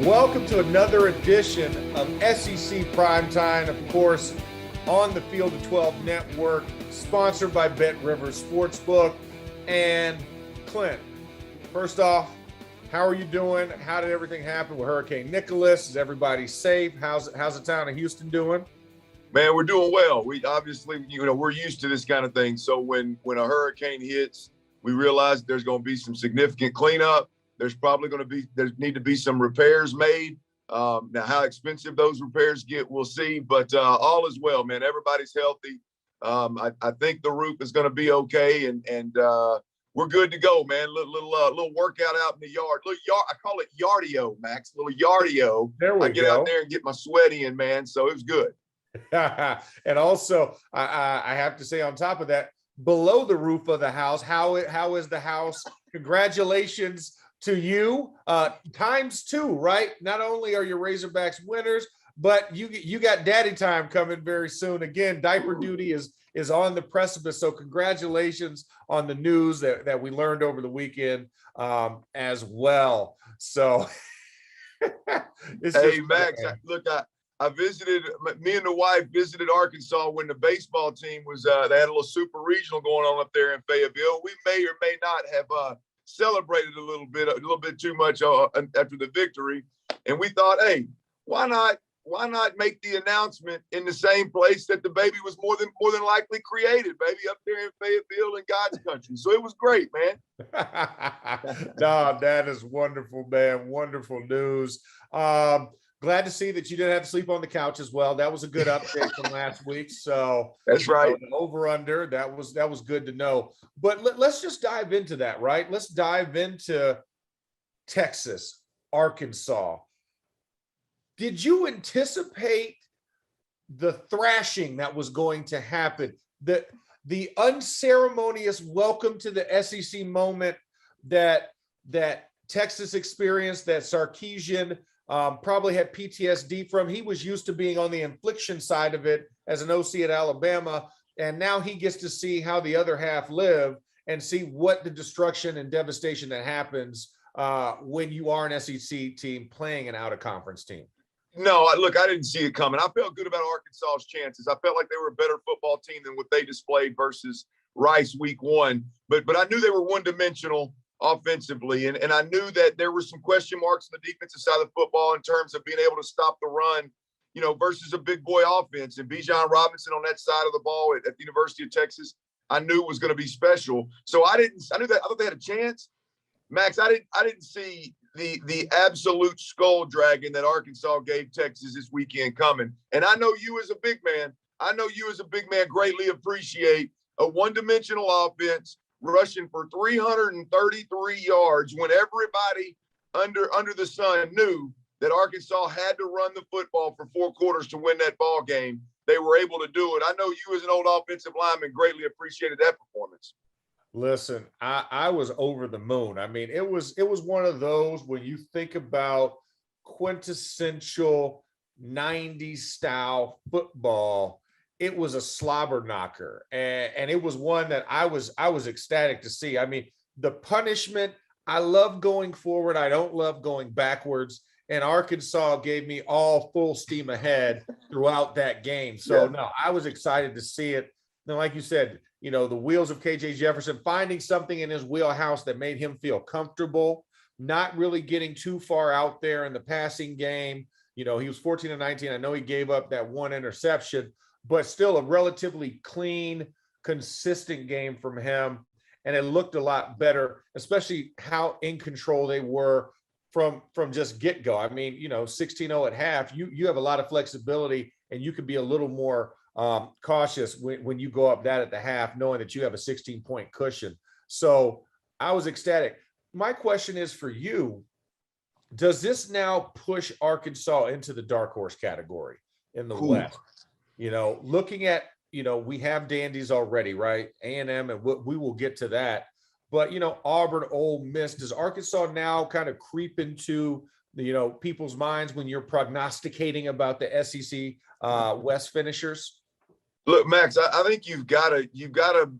Welcome to another edition of SEC Primetime, of course, on the Field of 12 Network, sponsored by SportsBook. And Clint, first off, how are you doing? How did everything happen with Hurricane Nicholas? Is everybody safe? How's the town of Houston doing? Man, we're doing well. We obviously, we're used to this kind of thing. So when a hurricane hits, we realize there's going to be some significant cleanup. There's probably going to need to be some repairs made. Now, how expensive those repairs get, we'll see. But all is well, man. Everybody's healthy. I think the roof is going to be okay, and we're good to go, man. Little workout out in the yard. I call it yardio, Max. Little yardio. There we go. I get out there and get my sweat in, man. So it was good. And also, I have to say, on top of that, below the roof of the house, how is the house? Congratulations to you, times two, right? Not only are your Razorbacks winners, but you got daddy time coming very soon. Again, diaper duty is on the precipice. So congratulations on the news that we learned over the weekend as well. So hey, Max, look, I visited, me and the wife visited Arkansas when the baseball team was, they had a little super regional going on up there in Fayetteville. We may or may not have celebrated a little bit too much after the victory. And we thought, hey, why not make the announcement in the same place that the baby was more than likely created, baby, up there in Fayetteville in God's country. So it was great, man. No, that is wonderful, man. Wonderful news. Glad to see that you didn't have to sleep on the couch as well. That was a good update from last week. So that's right. Over under, that was good to know. But let's just dive into that, right? Let's dive into Texas, Arkansas. Did you anticipate the thrashing that was going to happen? The unceremonious welcome to the SEC moment that Texas experienced, that Sarkisian probably had PTSD from. He was used to being on the infliction side of it as an OC at Alabama, and now he gets to see how the other half live and see what the destruction and devastation that happens when you are an SEC team playing an out-of-conference team. No, look, I didn't see it coming. I felt good about Arkansas's chances. I felt like they were a better football team than what they displayed versus Rice week one. But I knew they were one-dimensional offensively, and I knew that there were some question marks on the defensive side of the football in terms of being able to stop the run, versus a big boy offense. And Bijan Robinson on that side of the ball at the University of Texas, I knew was going to be special. So I thought they had a chance. Max, I didn't see the absolute skull dragging that Arkansas gave Texas this weekend coming. And I know you as a big man greatly appreciate a one-dimensional offense rushing for 333 yards when everybody under the sun knew that Arkansas had to run the football for 4 quarters to win that ball game. They were able to do it. I know you as an old offensive lineman greatly appreciated that performance. Listen, I was over the moon. I mean, it was one of those when you think about quintessential 90s style football, it was a slobber knocker, and it was one that I was ecstatic to see. I mean, the punishment, I love going forward. I don't love going backwards. And Arkansas gave me all full steam ahead throughout that game. So, No, I was excited to see it. Now, like you said, the wheels of KJ Jefferson, finding something in his wheelhouse that made him feel comfortable, not really getting too far out there in the passing game. He was 14 and 19. I know he gave up that one interception, but still a relatively clean, consistent game from him. And it looked a lot better, especially how in control they were from just get-go. I mean, 16-0 at half, you have a lot of flexibility, and you can be a little more cautious when you go up that at the half, knowing that you have a 16-point cushion. So I was ecstatic. My question is for you, does this now push Arkansas into the dark horse category in the West? Looking at, we have dandies already, right? A&M, and we will get to that. But, Auburn, Ole Miss, does Arkansas now kind of creep into, people's minds when you're prognosticating about the SEC West finishers? Look, Max, I think you've got to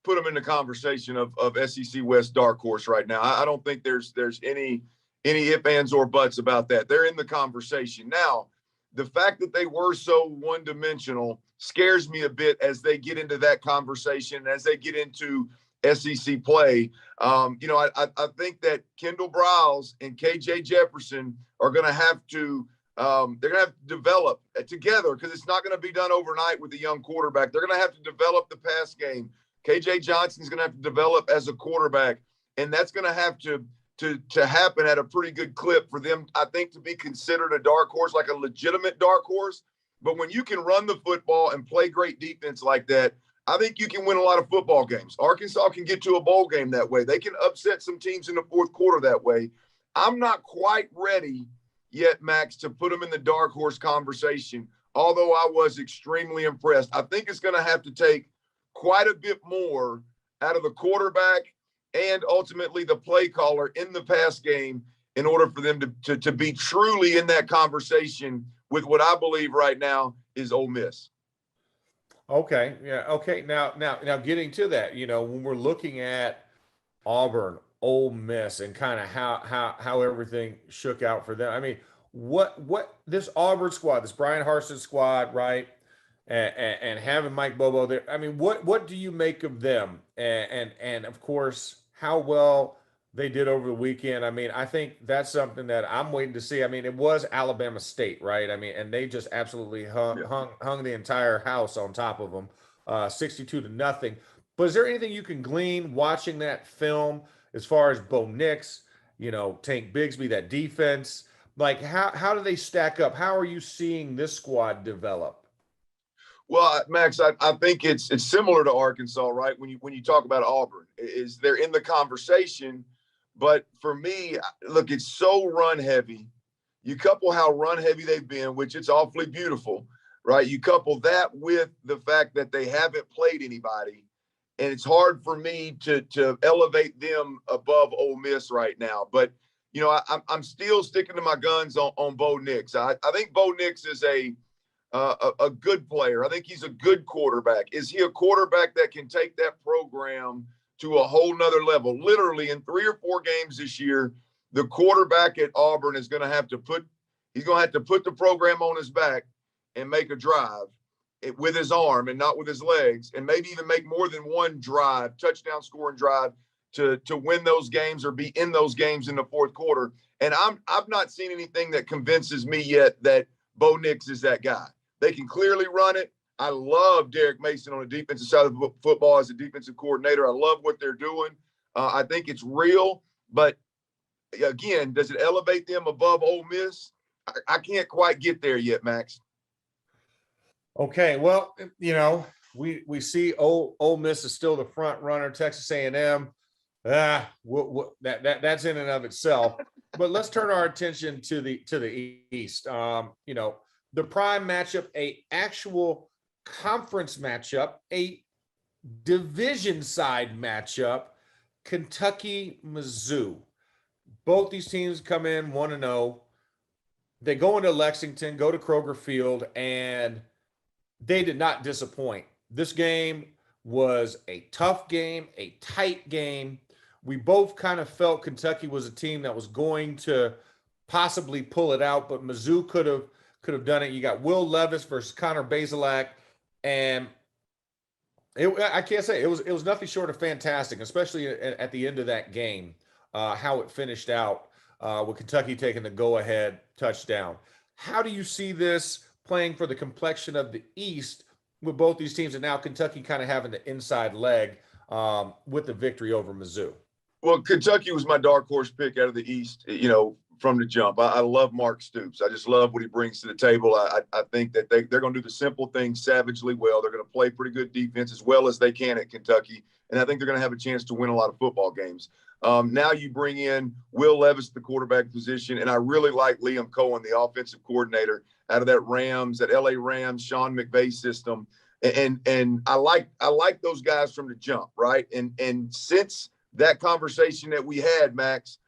put them in the conversation of SEC West dark horse right now. I don't think there's any any ifs, ands, or buts about that. They're in the conversation. Now, the fact that they were so one-dimensional scares me a bit as they get into that conversation, as they get into SEC play. I think that Kendall Briles and KJ Jefferson are going to have to they're going to have to develop together, because it's not going to be done overnight with a young quarterback. They're going to have to develop the pass game. KJ Johnson's going to have to develop as a quarterback, and that's going to have to happen at a pretty good clip for them, I think, to be considered a dark horse, like a legitimate dark horse. But when you can run the football and play great defense like that, I think you can win a lot of football games. Arkansas can get to a bowl game that way. They can upset some teams in the fourth quarter that way. I'm not quite ready yet, Max, to put them in the dark horse conversation, although I was extremely impressed. I think it's going to have to take quite a bit more out of the quarterback and ultimately the play caller in the pass game in order for them to be truly in that conversation with what I believe right now is Ole Miss. Okay. Yeah. Okay. Now, getting to that, when we're looking at Auburn, Ole Miss, and kind of how everything shook out for them. I mean, what this Auburn squad, this Brian Harsin squad, right? And having Mike Bobo there. I mean, what do you make of them? And of course, how well they did over the weekend. I mean, I think that's something that I'm waiting to see. I mean, it was Alabama State, right? I mean, and they just absolutely hung the entire house on top of them, 62-0. But is there anything you can glean watching that film as far as Bo Nix, Tank Bigsby, that defense? Like, how do they stack up? How are you seeing this squad develop? Well, Max, I think it's similar to Arkansas, right? When you talk about Auburn, is they're in the conversation, but for me, look, it's so run heavy. You couple how run heavy they've been, which it's awfully beautiful, right? You couple that with the fact that they haven't played anybody, and it's hard for me to elevate them above Ole Miss right now. But I'm still sticking to my guns on Bo Nix. I think Bo Nix is a good player. I think he's a good quarterback. Is he a quarterback that can take that program to a whole nother level? Literally in 3 or 4 games this year, the quarterback at Auburn is going to have to put the program on his back and make a drive with his arm and not with his legs, and maybe even make more than one touchdown scoring drive to win those games or be in those games in the fourth quarter. And I've not seen anything that convinces me yet that Bo Nix is that guy. They can clearly run it. I love Derek Mason on the defensive side of the football as a defensive coordinator. I love what they're doing. I think it's real. But, again, does it elevate them above Ole Miss? I can't quite get there yet, Max. Okay, well, we see Ole Miss is still the front runner. Texas A&M, that's in and of itself. But let's turn our attention to the East. The prime matchup, a actual conference matchup, a division side matchup, Kentucky, Mizzou. Both these teams come in 1-0. They go into Lexington, go to Kroger Field, and they did not disappoint. This game was a tough game, a tight game. We both kind of felt Kentucky was a team that was going to possibly pull it out, but Mizzou could have done it. You got Will Levis versus Connor Bazelak, and I can't say it was nothing short of fantastic, especially at the end of that game, how it finished out with Kentucky taking the go-ahead touchdown. How do you see this playing for the complexion of the East with both these teams, and now Kentucky kind of having the inside leg with the victory over Mizzou? Well, Kentucky was my dark horse pick out of the East, from the jump. I love Mark Stoops. I just love what he brings to the table. I think that they're going to do the simple things savagely well. They're going to play pretty good defense as well as they can at Kentucky, and I think they're going to have a chance to win a lot of football games. Now you bring in Will Levis, the quarterback position, and I really like Liam Cohen, the offensive coordinator out of that LA Rams, Sean McVay system. And I like those guys from the jump, right? And since that conversation that we had, Max,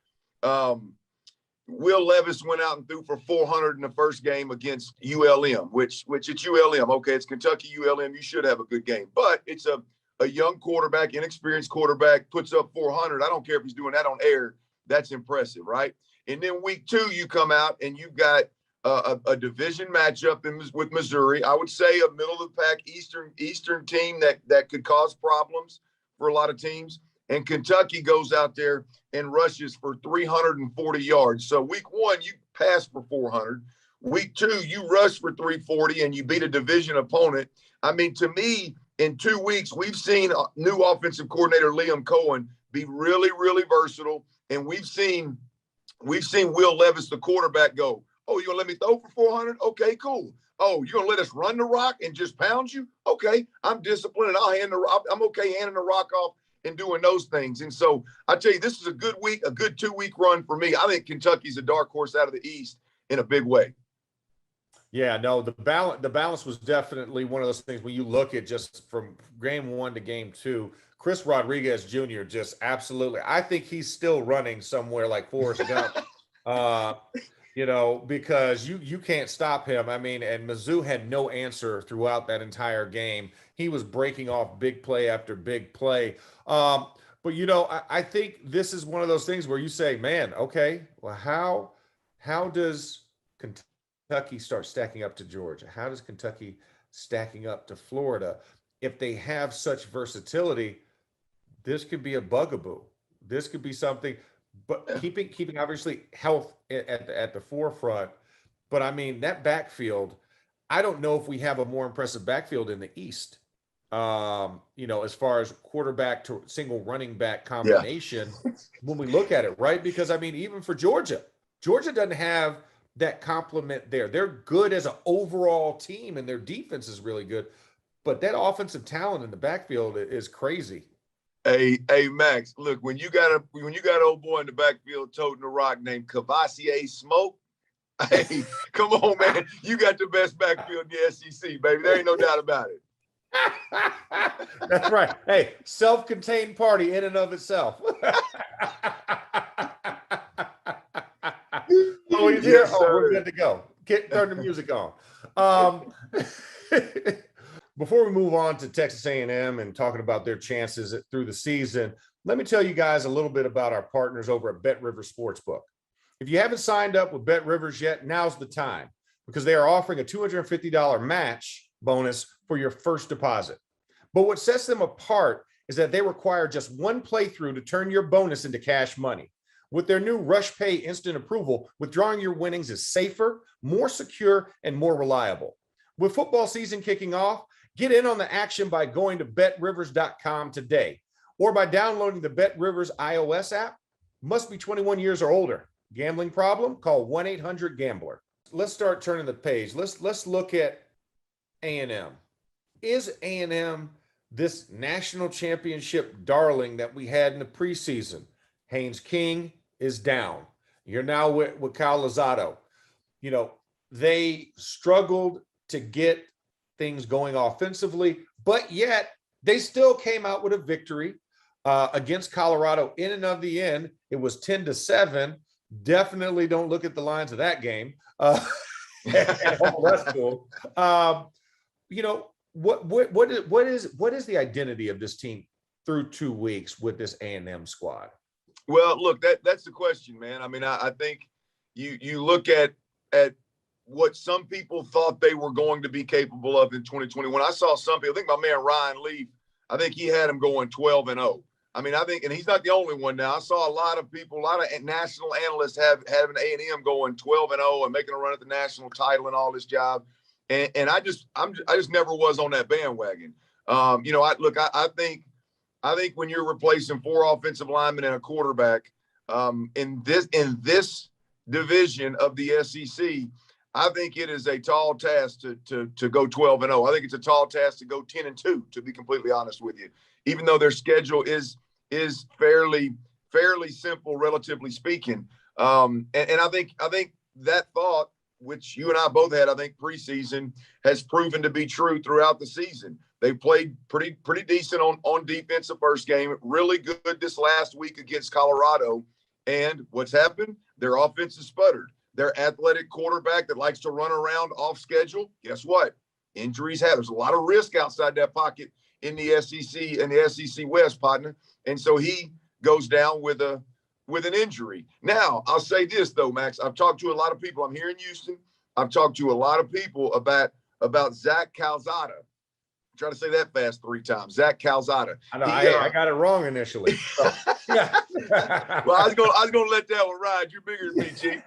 Will Levis went out and threw for 400 in the first game against ULM, which it's ULM. Okay, it's Kentucky ULM. You should have a good game. But it's a young quarterback, inexperienced quarterback, puts up 400. I don't care if he's doing that on air. That's impressive, right? And then week 2, you come out and you've got a division matchup with Missouri. I would say a middle of the pack Eastern team that could cause problems for a lot of teams. And Kentucky goes out there and rushes for 340 yards. So week 1, you pass for 400. Week 2, you rush for 340 and you beat a division opponent. I mean, to me, in 2 weeks, we've seen new offensive coordinator Liam Cohen be really, really versatile. And we've seen Will Levis, the quarterback, go, oh, you're going to let me throw for 400? Okay, cool. Oh, you're going to let us run the rock and just pound you? Okay, I'm disciplined and I'll hand the rock. I'm okay handing the rock off and doing those things. And so I tell you, this is a good week, a good 2-week run for me. I think Kentucky's a dark horse out of the East in a big way. Yeah, no, the balance was definitely one of those things when you look at just from game 1 to game 2. Chris Rodriguez Jr. just absolutely, I think he's still running somewhere like Forrest Gump, because you can't stop him. I mean, and Mizzou had no answer throughout that entire game. He was breaking off big play after big play. But, I think this is one of those things where you say, man, okay, well, how does Kentucky start stacking up to Georgia? How does Kentucky stacking up to Florida? If they have such versatility, this could be a bugaboo. This could be something, but keeping obviously health at the forefront. But I mean, that backfield, I don't know if we have a more impressive backfield in the East. As far as quarterback to single running back combination, when we look at it, right? Because I mean, even for Georgia doesn't have that complement there. They're good as an overall team and their defense is really good, but that offensive talent in the backfield is crazy. Hey, Max, look, when you got old boy in the backfield toting a rock named Cavassier Smoke, hey, come on, man. You got the best backfield in the SEC, baby. There ain't no doubt about it. That's right. Hey, self-contained party in and of itself. Oh, he's here. Yes, we're good to go. Turn the music on. Before we move on to Texas A&M and talking about their chances through the season, let me tell you guys a little bit about our partners over at BetRivers Sportsbook. If you haven't signed up with BetRivers yet, now's the time because they are offering a $250 match bonus for your first deposit. But what sets them apart is that they require just one playthrough to turn your bonus into cash money. With their new Rush Pay instant approval, withdrawing your winnings is safer, more secure, and more reliable. With football season kicking off, get in on the action by going to betrivers.com today or by downloading the BetRivers iOS app. Must be 21 years or older. Gambling problem? Call 1-800-GAMBLER. Let's start turning the page. Let's look at A&M. Is A&M this national championship darling that we had in the preseason? Haynes King is down. You're now with Kyle Lozado. They struggled to get things going offensively, but yet they still came out with a victory against Colorado in and of the end. It was 10-7. Definitely don't look at the lines of that game. That's cool. What is the identity of this team through 2 weeks with this A&M squad? Well, look, that's the question, man. I mean, I think you look at what some people thought they were going to be capable of in 2021. I saw some people, I think my man Ryan Leaf, I think he had him going 12-0. I mean, I think, and he's not the only one now. I saw a lot of people, a lot of national analysts having A&M going 12-0 and making a run at the national title and all this job. And I just never was on that bandwagon. I think when you're replacing 4 offensive linemen and a quarterback in this division of the SEC, I think it is a tall task to go 12-0. I think it's a tall task to go 10-2, to be completely honest with you, even though their schedule is fairly simple, relatively speaking. And I think that thought, which you and I both had, I think preseason, has proven to be true throughout the season. They played pretty decent on defense the first game, really good this last week against Colorado. And what's happened? Their offense has sputtered. Their athletic quarterback that likes to run around off schedule, guess what? Injuries have. There's a lot of risk outside that pocket in the SEC and the SEC West, partner. And so he goes down with a with an injury. Now, I'll say this though, Max. I've talked to a lot of people. I'm here in Houston. I've talked to a lot of people about Zach Calzada. Try to say that fast 3 times. Zach Calzada. I know. I got it wrong initially. So. Well, I was gonna let that one ride. You're bigger than me, Chief.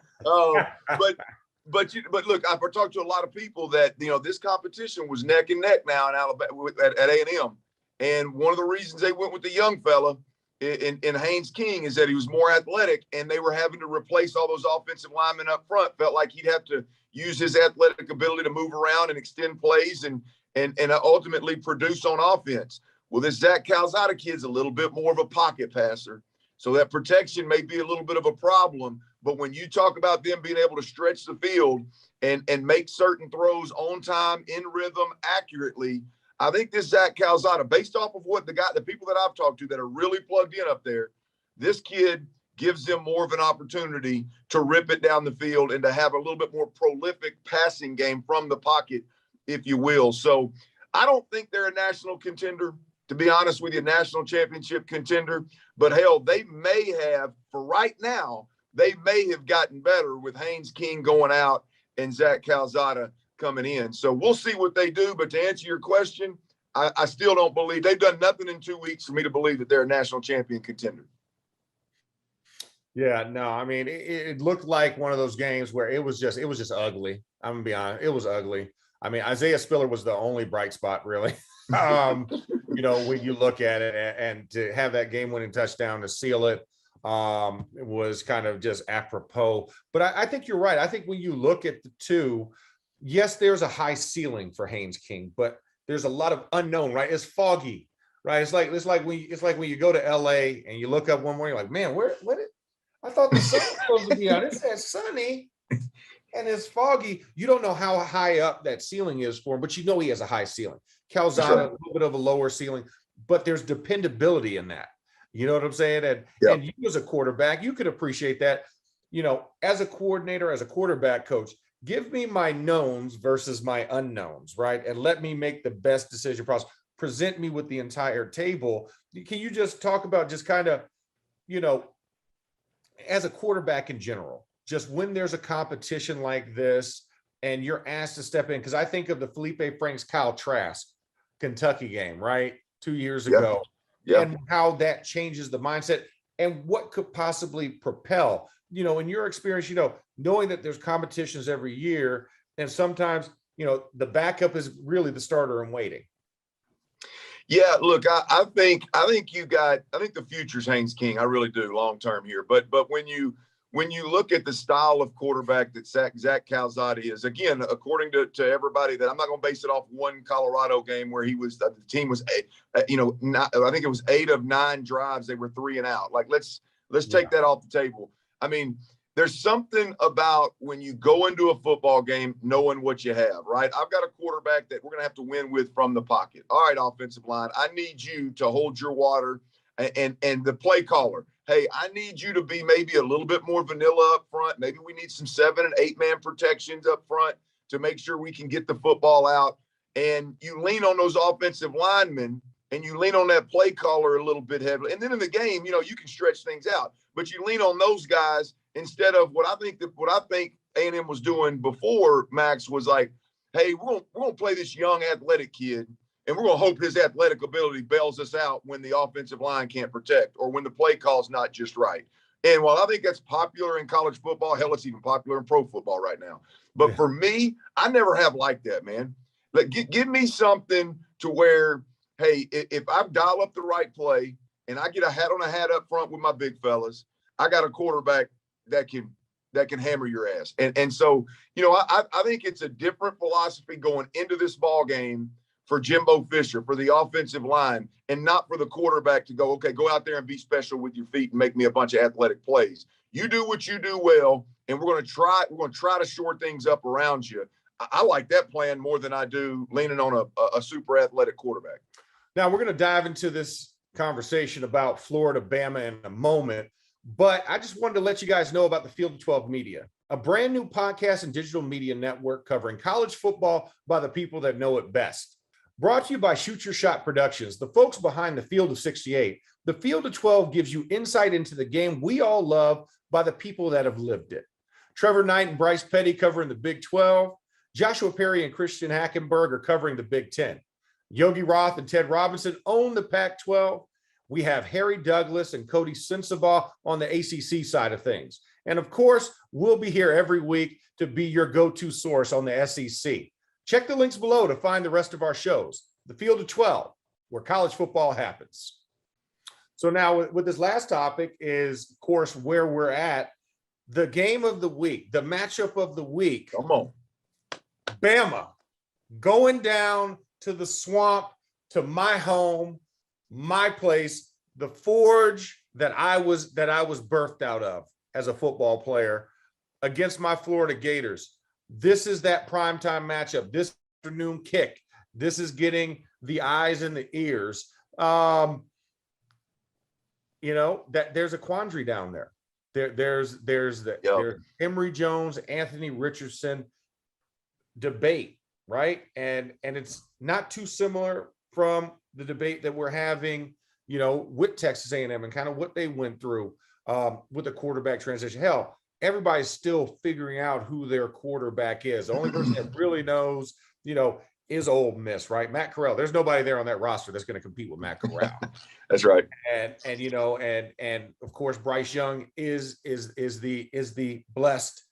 But look, I've talked to a lot of people that this competition was neck and neck now in Alabama at A&M, and one of the reasons they went with the young fella in Haynes King is that he was more athletic, and they were having to replace all those offensive linemen up front. Felt like he'd have to use his athletic ability to move around and extend plays and ultimately produce on offense. Well, this Zach Calzada kid's a little bit more of a pocket passer, so that protection may be a little bit of a problem. But when you talk about them being able to stretch the field and make certain throws on time, in rhythm, accurately, I think this Zach Calzada, based off of what the people that I've talked to that are really plugged in up there, this kid gives them more of an opportunity to rip it down the field and to have a little bit more prolific passing game from the pocket, if you will. So I don't think they're a national contender, to be honest with you, national championship contender. But hell, they may have, for right now, they may have gotten better with Haynes King going out and Zach Calzada coming in. So we'll see what they do. But to answer your question, I still don't believe they've done nothing in 2 weeks for me to believe that they're a national champion contender. Yeah, no, I mean, it looked like one of those games where it was just ugly. I'm gonna be honest, it was ugly. I mean, Isaiah Spiller was the only bright spot, really. When you look at it, and to have that game-winning touchdown to seal it, it was kind of just apropos. But I think you're right. I think when you look at the two, yes, there's a high ceiling for Haynes King, but there's a lot of unknown, right? It's foggy, right? It's like when you go to LA and you look up one morning, you're like, man, I thought the sun was supposed to be out. It says sunny and it's foggy. You don't know how high up that ceiling is for him, but you know he has a high ceiling. Calzada, a little bit of a lower ceiling, but there's dependability in that. You know what I'm saying? And you as a quarterback, you could appreciate that. As a coordinator, as a quarterback coach, give me my knowns versus my unknowns, right? And let me make the best decision process. Present me with the entire table. Can you just talk about just kind of, as a quarterback in general, just when there's a competition like this and you're asked to step in? Because I think of the Felipe Franks, Kyle Trask, Kentucky game, right? 2 years ago. Yeah. And how that changes the mindset and what could possibly propel, in your experience, knowing that there's competitions every year, and sometimes, the backup is really the starter in waiting. Yeah, look, I think the future's Haynes King. I really do, long term here. But when you look at the style of quarterback that Zach Calzada is, again, according to everybody, that I'm not going to base it off one Colorado game where the team was, I think it was 8 of 9 drives. They were 3 and out. Like, let's take that off the table. I mean, there's something about when you go into a football game knowing what you have, right? I've got a quarterback that we're going to have to win with from the pocket. All right, offensive line, I need you to hold your water, and the play caller, hey, I need you to be maybe a little bit more vanilla up front. Maybe we need some 7 and 8 man protections up front to make sure we can get the football out. And you lean on those offensive linemen, and you lean on that play caller a little bit heavily. And then in the game, you can stretch things out, but you lean on those guys instead of what I think A&M was doing before. Max was like, hey, we're gonna play this young athletic kid, and we're gonna hope his athletic ability bails us out when the offensive line can't protect or when the play call's not just right. And while I think that's popular in college football, hell, it's even popular in pro football right now. But for me, I never have liked that, man. Like, give me something to where, hey, if I dial up the right play and I get a hat on a hat up front with my big fellas, I got a quarterback that can hammer your ass. And so, I think it's a different philosophy going into this ball game for Jimbo Fisher, for the offensive line, and not for the quarterback to go, okay, go out there and be special with your feet and make me a bunch of athletic plays. You do what you do well, and we're going to try to shore things up around you. I like that plan more than I do leaning on a super athletic quarterback. Now we're going to dive into this conversation about Florida, Bama in a moment. But I just wanted to let you guys know about the Field of 12 Media, a brand new podcast and digital media network covering college football by the people that know it best. Brought to you by Shoot Your Shot Productions, the folks behind the Field of 68. The Field of 12 gives you insight into the game we all love by the people that have lived it. Trevor Knight and Bryce Petty covering the Big 12. Joshua Perry and Christian Hackenberg are covering the Big 10. Yogi Roth and Ted Robinson own the Pac-12. We have Harry Douglas and Cody Sensabaugh on the ACC side of things. And of course, we'll be here every week to be your go-to source on the SEC. Check the links below to find the rest of our shows. The Field of 12, where college football happens. So now with this last topic is, of course, where we're at. The game of the week, the matchup of the week. Come on. Bama going down to the swamp, to my home, my place, the forge that I was birthed out of as a football player, against my Florida Gators. This is that primetime matchup, this afternoon kick. This is getting the eyes and the ears. That there's a quandary down there. There's Emory Jones, Anthony Richardson debate, right? And it's not too similar from the debate that we're having, with Texas A&M and kind of what they went through with the quarterback transition. Hell, everybody's still figuring out who their quarterback is. The only person that really knows, is Ole Miss, right? Matt Corral. There's nobody there on that roster that's going to compete with Matt Corral. That's right. And of course, Bryce Young is the blessed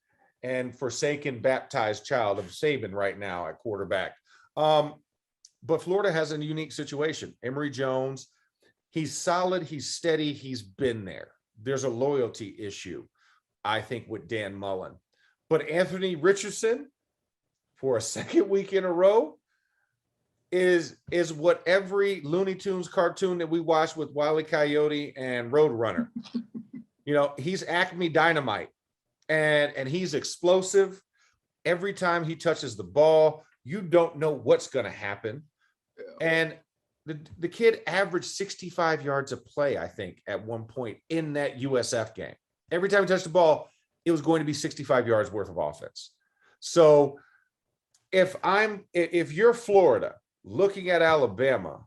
and forsaken baptized child of Saban right now at quarterback. But Florida has a unique situation. Emory Jones, he's solid, he's steady, he's been there. There's a loyalty issue, I think, with Dan Mullen. But Anthony Richardson, for a second week in a row, is what every Looney Tunes cartoon that we watched with Wile E. Coyote and Roadrunner. He's Acme Dynamite, and he's explosive. Every time he touches the ball, you don't know what's going to happen. And the kid averaged 65 yards a play, I think, at one point in that USF game. Every time he touched the ball, it was going to be 65 yards worth of offense. So if you're Florida looking at Alabama,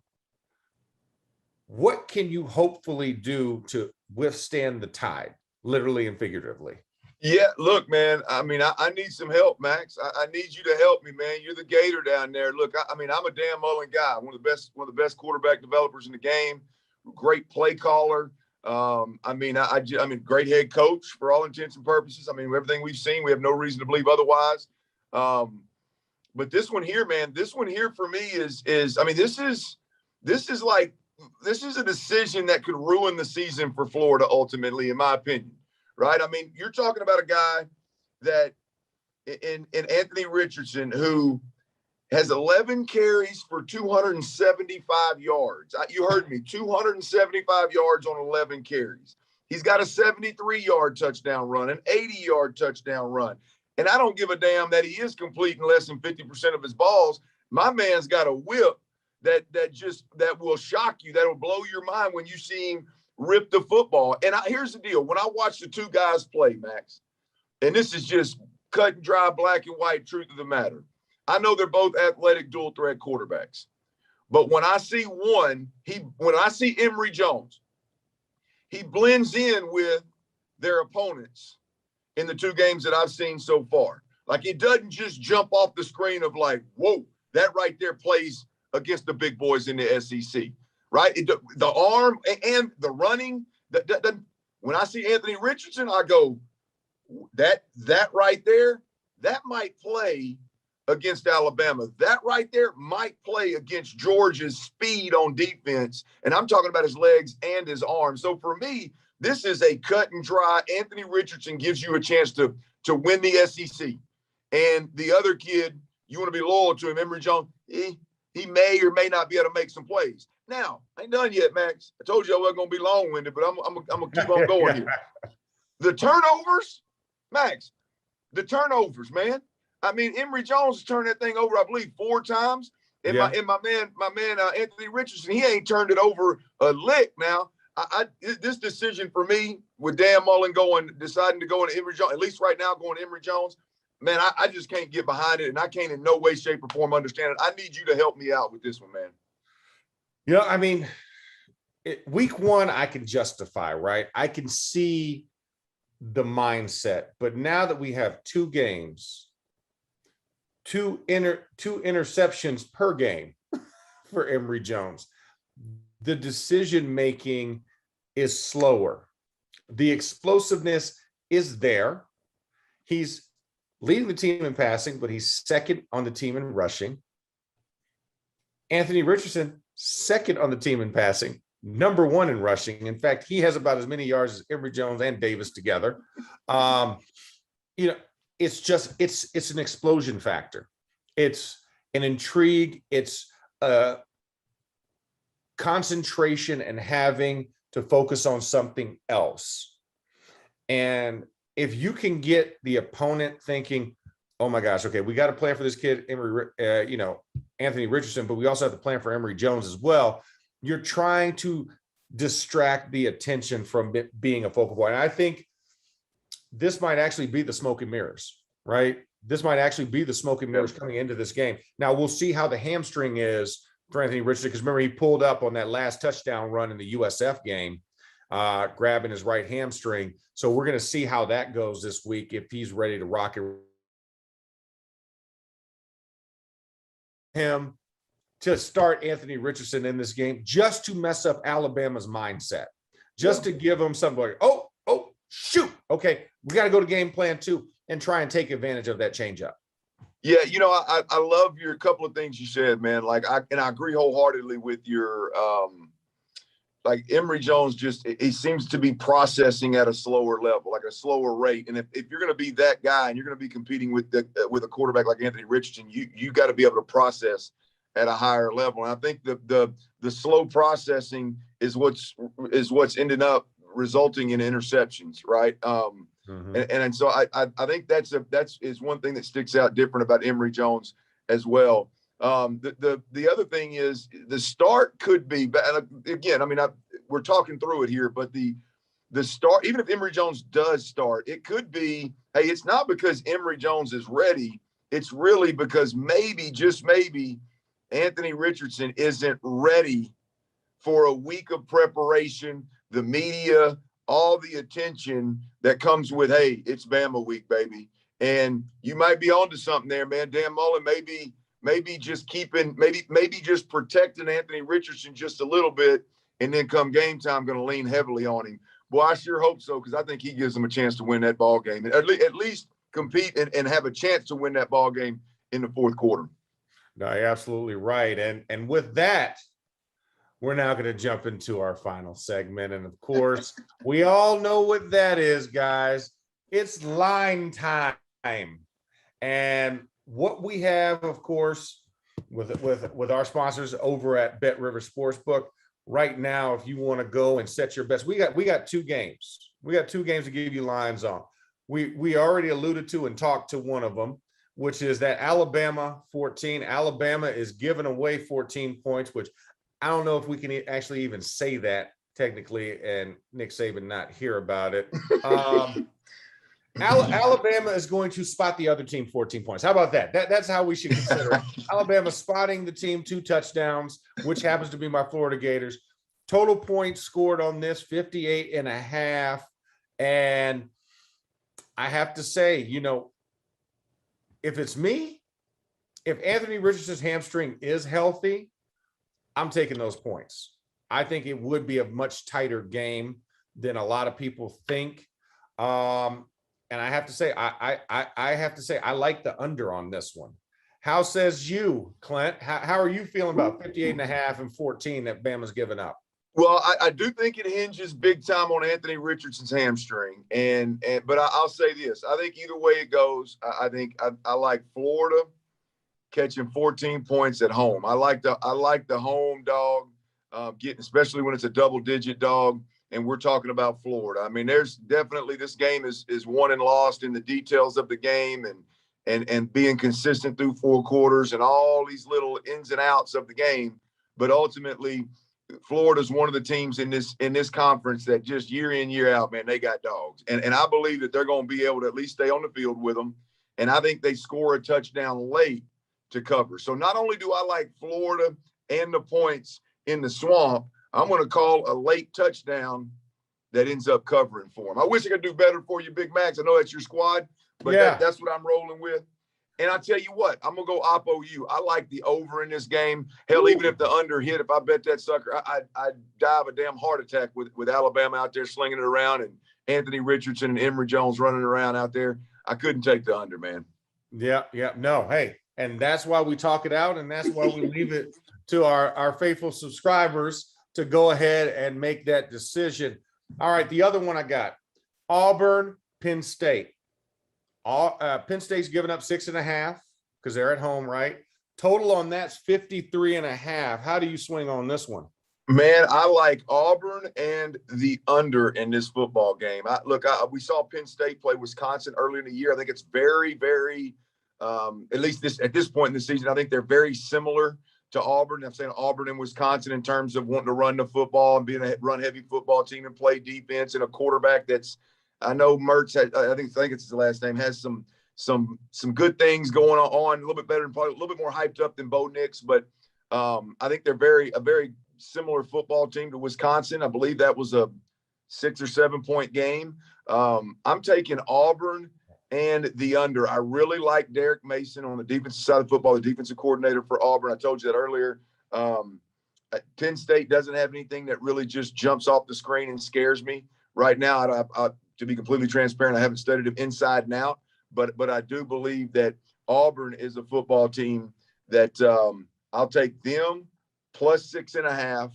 what can you hopefully do to withstand the tide, literally and figuratively? Yeah, look, man, I need some help, Max. I need you to help me, man. You're the Gator down there. Look, I'm a Dan Mullen guy, one of the best quarterback developers in the game, great play caller. Great head coach for all intents and purposes. Everything we've seen, we have no reason to believe otherwise. But this one here, man, for me is this is a decision that could ruin the season for Florida ultimately, in my opinion. Right? You're talking about a guy that in Anthony Richardson, who has 11 carries for 275 yards. You heard me, 275 yards on 11 carries. He's got a 73-yard touchdown run, an 80-yard touchdown run. And I don't give a damn that he is completing less than 50% of his balls. My man's got a whip that will shock you, that will blow your mind when you see him rip the football. And here's the deal. When I watch the two guys play, Max, and this is just cut and dry, black and white truth of the matter, I know they're both athletic dual threat quarterbacks. But when I see Emory Jones, he blends in with their opponents in the two games that I've seen so far. Like, it doesn't just jump off the screen of like, whoa, that right there plays against the big boys in the SEC. Right? The arm and the running. When I see Anthony Richardson, I go, that right there, that might play against Alabama. That right there might play against Georgia's speed on defense. And I'm talking about his legs and his arms. So for me, this is a cut and dry. Anthony Richardson gives you a chance to win the SEC. And the other kid, you want to be loyal to him, Emory Jones, he may or may not be able to make some plays. Now, I ain't done yet, Max. I told you I wasn't going to be long-winded, but I'm going to keep on going here. The turnovers, Max, man. Emory Jones has turned that thing over, I believe, 4 times. And my man, Anthony Richardson, he ain't turned it over a lick now. This decision for me with Dan Mullen deciding to go into Emory Jones, at least right now going to Emory Jones, man, I just can't get behind it, and I can't in no way, shape, or form understand it. I need you to help me out with this one, man. I mean, week one, I can justify, right? I can see the mindset, but now that we have two games, two interceptions per game for Emory Jones, the decision making is slower. The explosiveness is there. He's leading the team in passing, but he's second on the team in rushing. Anthony Richardson, second on the team in passing, number one in rushing. In fact, he has about as many yards as Emory Jones and Davis together. It's just, it's an explosion factor. It's an intrigue. It's a concentration and having to focus on something else. And if you can get the opponent thinking, oh my gosh, okay, we got to plan for this kid, Anthony Richardson, but we also have to plan for Emory Jones as well. You're trying to distract the attention from it being a focal point. And I think this might actually be the smoke and mirrors, right? This might actually be the smoke and mirrors coming into this game. Now we'll see how the hamstring is for Anthony Richardson, because remember, he pulled up on that last touchdown run in the USF game, grabbing his right hamstring. So we're going to see how that goes this week, if he's ready to rock it. Him to start Anthony Richardson in this game just to mess up Alabama's mindset, just to give them something like, oh, shoot. Okay, we got to go to game plan 2 and try and take advantage of that change up. Yeah, I love your couple of things you said, man. Like, I agree wholeheartedly with your like Emory Jones. Just he seems to be processing at a slower level, like a slower rate. And if you're going to be that guy and you're going to be competing with a quarterback like Anthony Richardson, you got to be able to process at a higher level. And I think the slow processing is what's ended up resulting in interceptions, right? And so I think that's one thing that sticks out different about Emory Jones as well. The other thing is the start could be, again, I mean, we're talking through it here, but the start, even if Emory Jones does start, it could be, hey, it's not because Emory Jones is ready. It's really because maybe, just maybe, Anthony Richardson isn't ready for a week of preparation, the media, all the attention that comes with, hey, it's Bama week, baby. And you might be onto something there, man. Dan Mullen, maybe just just protecting Anthony Richardson just a little bit, and then come game time, going to lean heavily on him. Boy, I sure hope so, because I think he gives them a chance to win that ball game, and at least compete and have a chance to win that ball game in the fourth quarter. No, you're absolutely right. And with that, we're now going to jump into our final segment. And of course, we all know what that is, guys. It's line time. And what we have, of course, with our sponsors over at Bet River Sportsbook right now, if you want to go and set your bets, we got 2 games. We got 2 games to give you lines on. We already alluded to and talked to one of them, which is that Alabama 14. Alabama is giving away 14 points, which I don't know if we can actually even say that technically, and Nick Saban not hear about it. Alabama is going to spot the other team 14 points. How about that? That's how we should consider it. Alabama spotting the team 2 touchdowns, which happens to be my Florida Gators. Total points scored on this, 58.5. And I have to say, if it's me, if Anthony Richardson's hamstring is healthy, I'm taking those points. I think it would be a much tighter game than a lot of people think. And I have to say, I like the under on this one. How says you, Clint? How are you feeling about 58.5 and 14 that Bama's given up? Well, I do think it hinges big time on Anthony Richardson's hamstring, but I'll say this: I think either way it goes, I think I like Florida catching 14 points at home. I like the home dog getting, especially when it's a double-digit dog, and we're talking about Florida. I mean, there's definitely, this game is won and lost in the details of the game and being consistent through 4 quarters and all these little ins and outs of the game. But ultimately, Florida's one of the teams in this conference that just year in, year out, man, they got dogs. And I believe that they're going to be able to at least stay on the field with them and I think they score a touchdown late to cover. So not only do I like Florida and the points in the Swamp, I'm going to call a late touchdown that ends up covering for them. I wish I could do better for you, Big Max. I know that's your squad, but that's what I'm rolling with. And I tell you what, I'm going to go Oppo U. I like the over in this game. Hell, even if the under hit, if I bet that sucker, I'd die of a damn heart attack with Alabama out there slinging it around and Anthony Richardson and Emory Jones running around out there. I couldn't take the under, man. Yeah. No, hey, and that's why we talk it out, and that's why we leave it to our faithful subscribers to go ahead and make that decision. All right, the other one I got, Auburn, Penn State. Penn State's giving up 6.5 because they're at home, right? Total on that's 53.5. How do you swing on this one? Man, I like Auburn and the under in this football game. We saw Penn State play Wisconsin earlier in the year. I think it's very, very, at least at this point in the season, I think they're very similar to Auburn. I'm saying Auburn and Wisconsin in terms of wanting to run the football and being a run-heavy football team and play defense, and a quarterback that's, I know Mertz had, I think it's his last name, has some good things going on, a little bit better, probably a little bit more hyped up than Bo Nix, but I think they're a very similar football team to Wisconsin. I believe that was a 6 or 7 point game. I'm taking Auburn and the under. I really like Derek Mason on the defensive side of football, the defensive coordinator for Auburn. I told you that earlier. Penn State doesn't have anything that really just jumps off the screen and scares me right now. To be completely transparent, I haven't studied them inside and out, but I do believe that Auburn is a football team that I'll take them plus 6.5,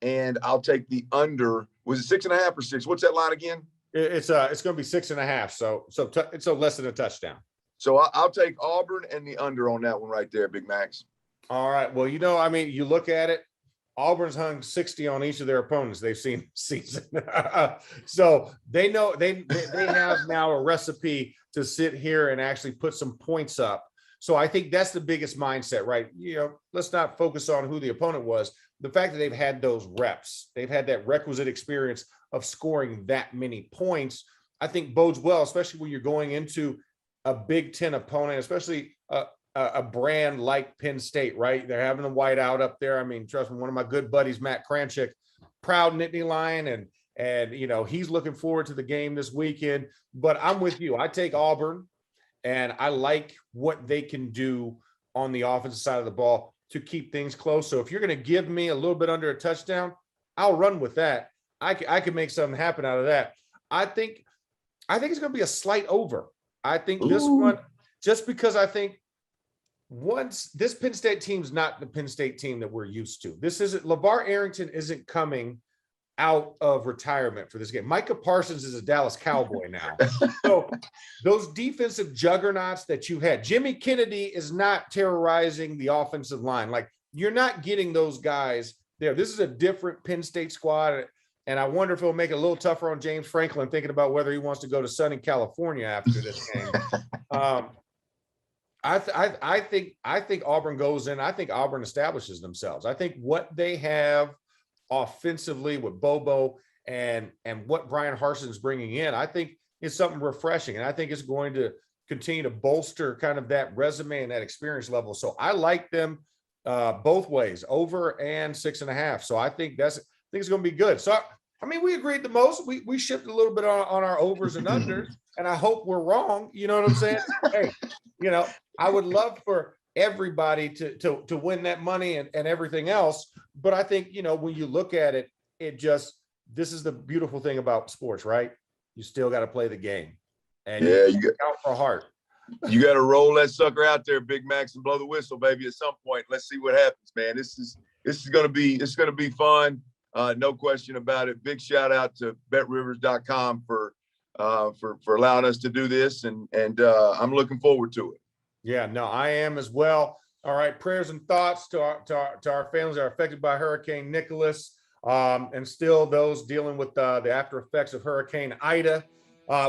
and I'll take the under. Was it 6.5 or 6? What's that line again? It's going to be 6.5. So less than a touchdown. So I'll take Auburn and the under on that one right there, Big Max. All right. Well, you look at it. Auburn's hung 60 on each of their opponents they've seen this season. So they know they have now a recipe to sit here and actually put some points up. So I think that's the biggest mindset, right? Let's not focus on who the opponent was. The fact that they've had those reps, they've had that requisite experience of scoring that many points, I think bodes well, especially when you're going into a Big Ten opponent, especially a brand like Penn State, right? They're having a whiteout up there. I mean, trust me, one of my good buddies, Matt Kranchik, proud Nittany Lion, and he's looking forward to the game this weekend. But I'm with you. I take Auburn, and I like what they can do on the offensive side of the ball to keep things close. So if you're going to give me a little bit under a touchdown, I'll run with that. I can make something happen out of that. I think it's going to be a slight over. I think this one, just because I think once this Penn State team's not the Penn State team that we're used to. This isn't, LeVar Arrington isn't coming out of retirement for this game. Micah Parsons is a Dallas Cowboy now. So those defensive juggernauts that you had, Jimmy Kennedy is not terrorizing the offensive line. Like, you're not getting those guys there. This is a different Penn State squad. And I wonder if it'll make it a little tougher on James Franklin, thinking about whether he wants to go to sunny California after this game. I think Auburn goes in. I think Auburn establishes themselves. I think what they have offensively with Bobo and what Brian Harson's bringing in, I think is something refreshing. And I think it's going to continue to bolster kind of that resume and that experience level. So I like them both ways, over and 6.5. So I think it's going to be good. So, I mean, we agreed the most. We shipped a little bit on our overs and unders, and I hope we're wrong. You know what I'm saying? Hey, I would love for everybody to win that money and everything else. But I think, when you look at it, this is the beautiful thing about sports, right? You still got to play the game. And you count for heart. You got to roll that sucker out there, Big Max, and blow the whistle, baby, at some point. Let's see what happens, man. This is going to be fun. No question about it. Big shout out to betrivers.com for allowing us to do this. And I'm looking forward to it. Yeah, no, I am as well. All right. Prayers and thoughts to our families that are affected by Hurricane Nicholas, and still those dealing with the after effects of Hurricane Ida.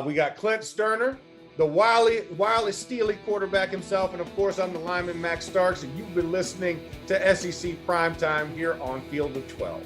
We got Clint Sterner, the wily Steely quarterback himself. And of course, I'm the lineman, Max Starks, and you've been listening to SEC Primetime here on Field of 12.